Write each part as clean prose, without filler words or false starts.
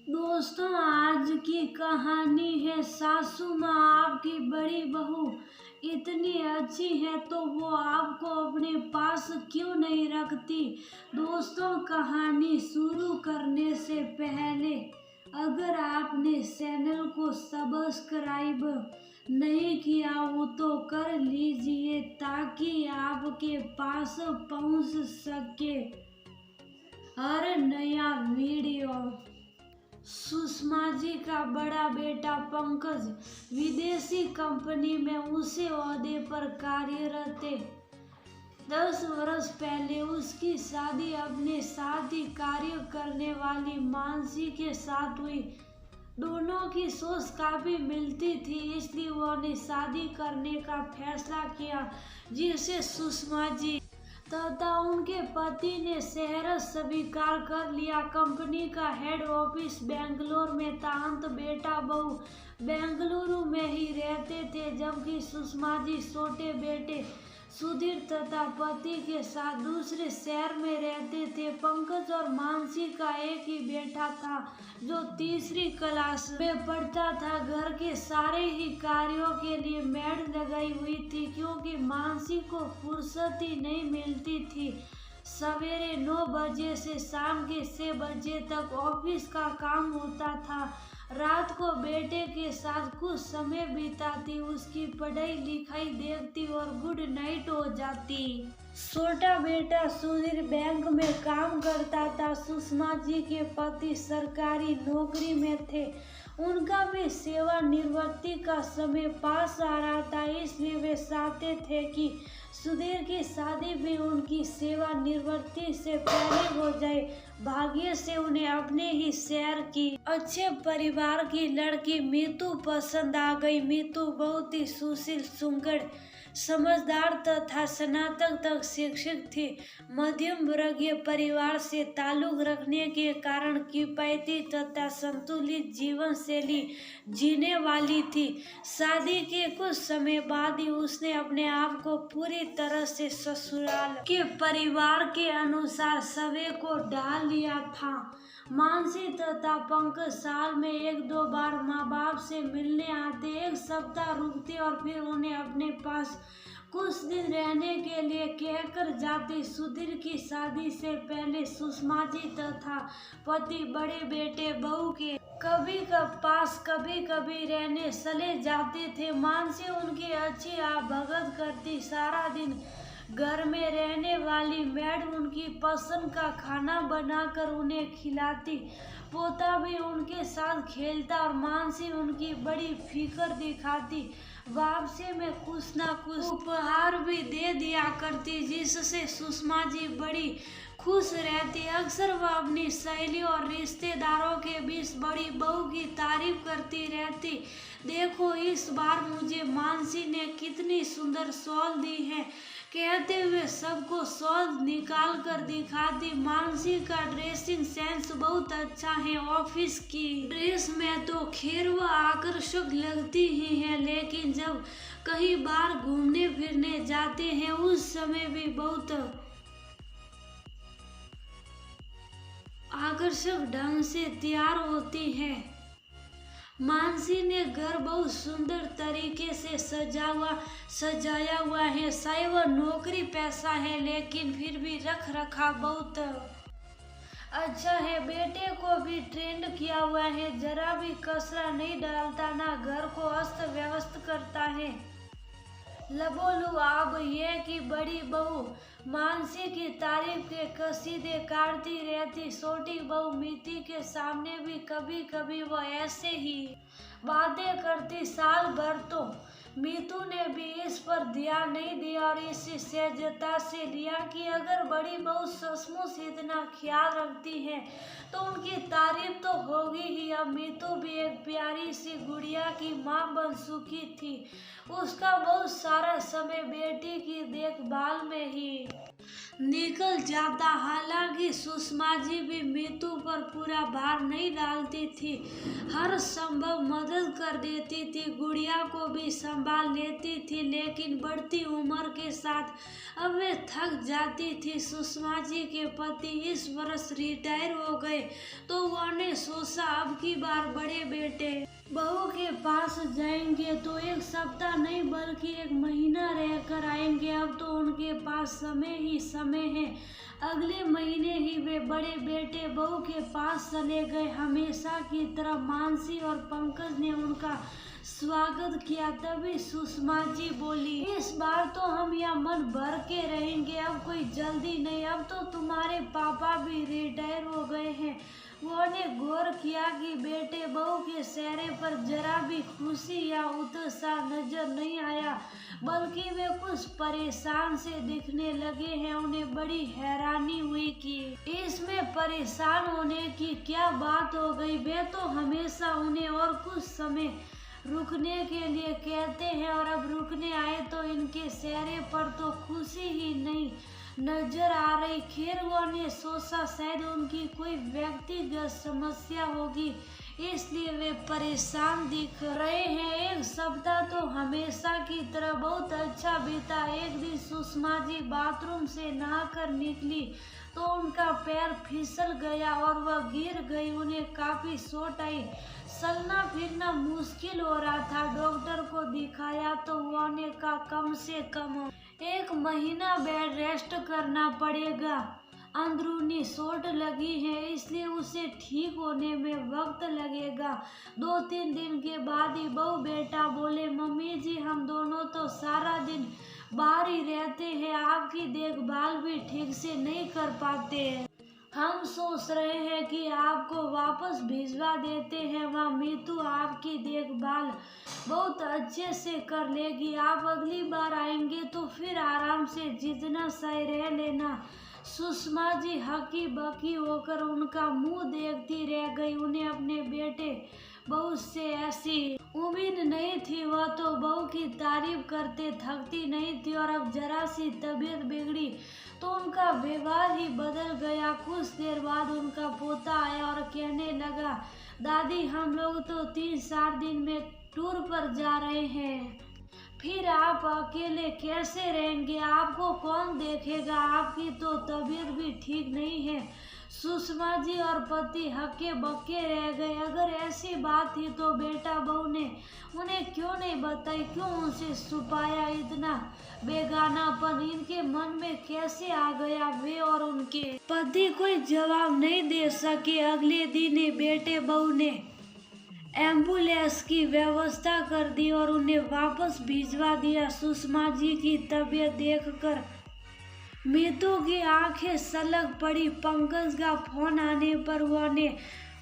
दोस्तों, आज की कहानी है सासू माँ आपकी बड़ी बहू इतनी अच्छी है तो वो आपको अपने पास क्यों नहीं रखती। दोस्तों, कहानी शुरू करने से पहले अगर आपने चैनल को सब्सक्राइब नहीं किया हो तो कर लीजिए ताकि आपके पास पहुंच सके हर नया वीडियो। सुषमा जी का बड़ा बेटा पंकज विदेशी कंपनी में उसी ओहदे पर कार्यरत थे। 10 वर्ष पहले उसकी शादी अपने साथ ही कार्य करने वाली मानसी के साथ हुई। दोनों की सोच काफी मिलती थी, इसलिए उन्होंने शादी करने का फैसला किया, जिसे सुषमा जी तथा उनके पति ने शहर स्वीकार कर लिया। कंपनी का हेड ऑफिस बेंगलोर में था। अंत बेटा बहू बेंगलुरु में ही रहते थे, जबकि सुषमा जी छोटे बेटे सुधीर तथा पति के साथ दूसरे शहर में रहते थे। पंकज और मानसी का एक ही बेटा था जो तीसरी क्लास में पढ़ता था। घर के सारे ही कार्यों के लिए मेड लगाई हुई थी, क्योंकि मानसी को फुर्सत ही नहीं मिलती थी। सवेरे 9 बजे से शाम के 6 बजे तक ऑफिस का काम होता था। रात को बेटे के साथ कुछ समय बिताती, उसकी पढ़ाई लिखाई देखती और गुड नाइट हो जाती। छोटा बेटा सुधीर बैंक में काम करता था। सुषमा जी के पति सरकारी नौकरी में थे। उनका भी सेवानिवृत्ति का समय पास आ रहा था, इसलिए वे चाहते थे कि सुधीर की शादी भी उनकी सेवानिवृत्ति से पहले हो जाए। भाग्य से उन्हें अपने ही शहर की अच्छे परिवार की लड़की मीतू पसंद आ गई। मीतू बहुत ही सुशील, सुंदर, समझदार तथा स्नातक तक शिक्षित थी। मध्यम वर्गीय परिवार से ताल्लुक रखने के कारण किफायती तथा संतुलित जीवन शैली जीने वाली थी। शादी के कुछ समय बाद ही उसने अपने आप को पूरी तरह से ससुराल के परिवार के अनुसार सवे को ढाल लिया था। मानसी तथा पंकज साल में 1-2 बार माँ बाप से मिलने आते, 1 सप्ताह रुकते और फिर उन्हें अपने पास कुछ दिन रहने के लिए कहकर जाते। सुधीर की शादी से पहले सुषमा जी तथा पति बड़े बेटे बहू के कभी कभी रहने चले जाते थे। मानसी उनकी अच्छी भगत करती। सारा दिन घर में रहने वाली मेड उनकी पसंद का खाना बनाकर उन्हें खिलाती। पोता भी उनके साथ खेलता और मानसी उनकी बड़ी फिक्र दिखाती। वापसी में कुछ ना कुछ उपहार भी दे दिया करती, जिससे सुषमा जी बड़ी खुश रहती। अक्सर वह अपनी सहेली और रिश्तेदारों के बीच बड़ी बहू की तारीफ करती रहती। देखो, इस बार मुझे मानसी ने कितनी सुंदर शॉल दी है, कहते हुए सबको शॉल निकाल कर दिखाती। मानसी का ड्रेसिंग सेंस बहुत अच्छा है। ऑफिस की ड्रेस में तो खैर वह आकर्षक लगती ही है, लेकिन जब कहीं बाहर घूमने फिरने जाते हैं उस समय भी बहुत आकर्षक ढंग से तैयार होती है। मानसी ने घर बहुत सुंदर तरीके से सजाया हुआ है। चाहे वह नौकरी पैसा है, लेकिन फिर भी रख रखाव बहुत अच्छा है। बेटे को भी ट्रेंड किया हुआ है, जरा भी कचरा नहीं डालता, ना घर को अस्त व्यस्त करता है। लबोलू अब यह कि बड़ी बहू मानसी की तारीफ के कसीदे काटती रहती। छोटी बहू मीति के सामने भी कभी कभी वह ऐसे ही बातें करती। साल भर तो मीतू ने भी इस पर ध्यान नहीं दिया और इसी सहजता से लिया कि अगर बड़ी बहू सचमुच इतना ख्याल रखती है तो उनकी तारीफ तो होगी ही। अब मीतू भी एक प्यारी सी गुड़िया की माँ बन चुकी थी। उसका बहुत सारा समय बेटी की देखभाल में ही निकल जाता। हालांकि सुषमा जी भी मीतू पर पूरा भार नहीं डालती थी, हर संभव मदद कर देती थी, गुड़िया को भी संभाल लेती थी। लेकिन बढ़ती उम्र के साथ अब वे थक जाती थी। सुषमा जी के पति इस वर्ष रिटायर हो गए तो उन्होंने सोचा अब की बार बड़े बेटे बहू के पास जाएंगे तो एक सप्ताह नहीं बल्कि एक महीना रहकर आएंगे। अब तो उनके पास समय ही समय है। अगले महीने ही वे बड़े बेटे बहू के पास चले गए। हमेशा की तरह मानसी और पंकज ने उनका स्वागत किया। तभी सुषमा जी बोली, इस बार तो हम यहाँ मन भर के रहेंगे, अब कोई जल्दी नहीं। अब तो तुम्हारे पापा भी रिटायर हो गए हैं। उन्होंने गौर किया कि बेटे बहू के चेहरे पर जरा भी खुशी या उत्साह नजर नहीं आया, बल्कि वे कुछ परेशान से दिखने लगे हैं। उन्हें बड़ी हैरानी हुई कि इसमें परेशान होने की क्या बात हो गई। वे तो हमेशा उन्हें और कुछ समय रुकने के लिए कहते हैं और अब रुकने आए तो इनके चेहरे पर तो खुशी ही नहीं नजर आ रही। खैर उन्होंने सोचा शायद उनकी कोई व्यक्तिगत समस्या होगी, इसलिए वे परेशान दिख रहे हैं। एक सप्ताह तो हमेशा की तरह बहुत अच्छा बीता। एक दिन सुषमा जी बाथरूम से नहाकर निकली तो उनका पैर फिसल गया और वह गिर गई। उन्हें काफी चोट आई, चलना फिरना मुश्किल हो रहा था। डॉक्टर को दिखाया तो उन्होंने कहा कम से कम एक महीना बेड रेस्ट करना पड़ेगा। अंदरूनी चोट लगी है, इसलिए उसे ठीक होने में वक्त लगेगा। 2-3 दिन के बाद ही बहू बेटा बोले, मम्मी जी हम दोनों तो सारा दिन बाहर ही रहते हैं, आपकी देखभाल भी ठीक से नहीं कर पाते हैं। हम सोच रहे हैं कि आपको वापस भिजवा देते हैं, वहाँ मीतू आपकी देखभाल बहुत अच्छे से कर लेगी। आप अगली बार आएंगे तो फिर आराम से जितना सही रह लेना। सुषमा जी हकी बकी होकर उनका मुंह देखती रह गई। उन्हें अपने बेटे बहू से ऐसी उम्मीद नहीं थी। वह तो बहू की तारीफ करते थकती नहीं थी और अब जरा सी तबीयत बिगड़ी तो उनका व्यवहार ही बदल गया। कुछ देर बाद उनका पोता आया और कहने लगा, दादी हम लोग तो 3-4 दिन में टूर पर जा रहे हैं, फिर आप अकेले कैसे रहेंगे? आपको कौन देखेगा? आपकी तो तबीयत भी ठीक नहीं है। सुषमा जी और पति हक्के बक्के रह गए। अगर ऐसी बात थी तो बेटा बहू ने उन्हें क्यों नहीं बताई, क्यों उनसे छुपाया? इतना बेगानापन इनके मन में कैसे आ गया? वे और उनके पति कोई जवाब नहीं दे सके। अगले दिन ही बेटे बहू ने एम्बुलेंस की व्यवस्था कर दी और उन्हें वापस भिजवा दिया। सुषमा जी की तबीयत देखकर मीतू की आंखें सलग पड़ी। पंकज का फोन आने पर उन्होंने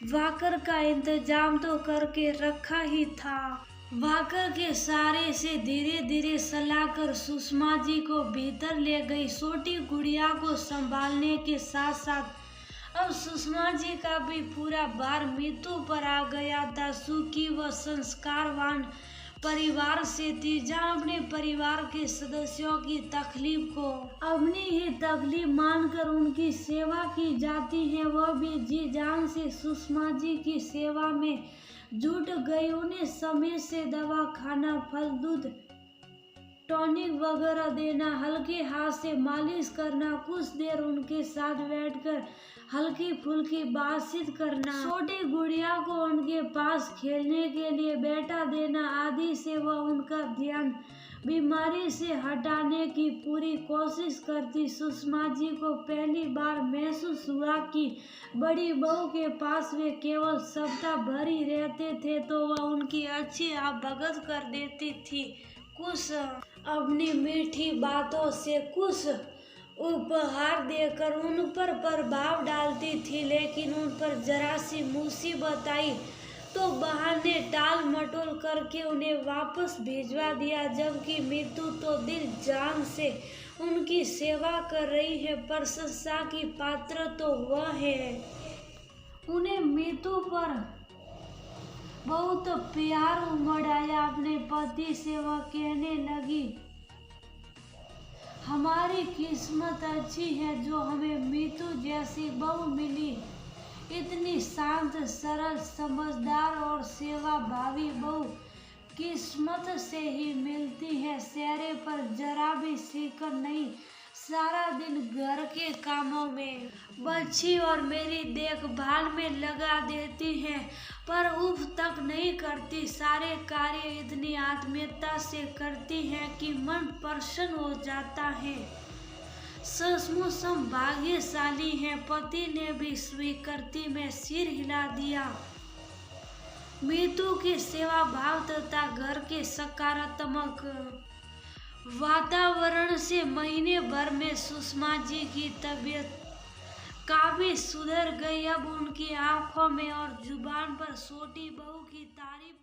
वाकर का इंतजाम तो करके रखा ही था। वाकर के सहारे से धीरे धीरे चलाकर सुषमा जी को भीतर ले गई। छोटी गुड़िया को संभालने के साथ साथ अब सुषमा जी का भी पूरा भार मीतू पर आ गया था। सुखी व संस्कारवान परिवार से थी, जहाँ अपने परिवार के सदस्यों की तकलीफ को अपनी ही तकलीफ मानकर उनकी सेवा की जाती है। वह भी जी जान से सुषमा जी की सेवा में जुट गई। उन्हें समय से दवा खाना, फल, दूध, टॉनिक वगैरह देना, हल्के हाथ से मालिश करना, कुछ देर उनके साथ बैठकर हल्की फुल्की बातचीत करना, छोटी गुड़िया को उनके पास खेलने के लिए बैठा देना आदि से वह उनका ध्यान बीमारी से हटाने की पूरी कोशिश करती। सुषमा जी को पहली बार महसूस हुआ कि बड़ी बहू के पास वे केवल सप्ताह भर ही रहते थे तो वह उनकी अच्छी भगत कर देती थी। कुछ अपनी मीठी बातों से, कुछ उपहार देकर उन पर प्रभाव डालती थी। लेकिन उन पर जरा सी मुसीबत आई तो बहाने टाल मटोल करके उन्हें वापस भिजवा दिया। जबकि मीतू तो दिल जान से उनकी सेवा कर रही है। प्रशंसा की पात्र तो वह है। उन्हें मीतू पर बहुत प्यार उमड़ आया। अपने पति से वह कहने लगी, हमारी किस्मत अच्छी है जो हमें मीतू जैसी बहू मिली। इतनी शांत, सरल, समझदार और सेवाभावी बहू किस्मत से ही मिलती है। चेहरे पर जरा भी सिकन नहीं, सारा दिन घर के कामों में बच्ची और मेरी देखभाल में लगा देती है, पर उफ तक नहीं करती। सारे कार्य इतनी आत्मीयता से करती है कि मन प्रसन्न हो जाता है। सचमुच हम भाग्यशाली हैं। पति ने भी स्वीकृति में सिर हिला दिया। मीतू के सेवा भाव तथा घर के सकारात्मक वातावरण से महीने भर में सुषमा जी की तबीयत काफी सुधर गई। अब उनकी आंखों में और जुबान पर छोटी बहू की तारीफ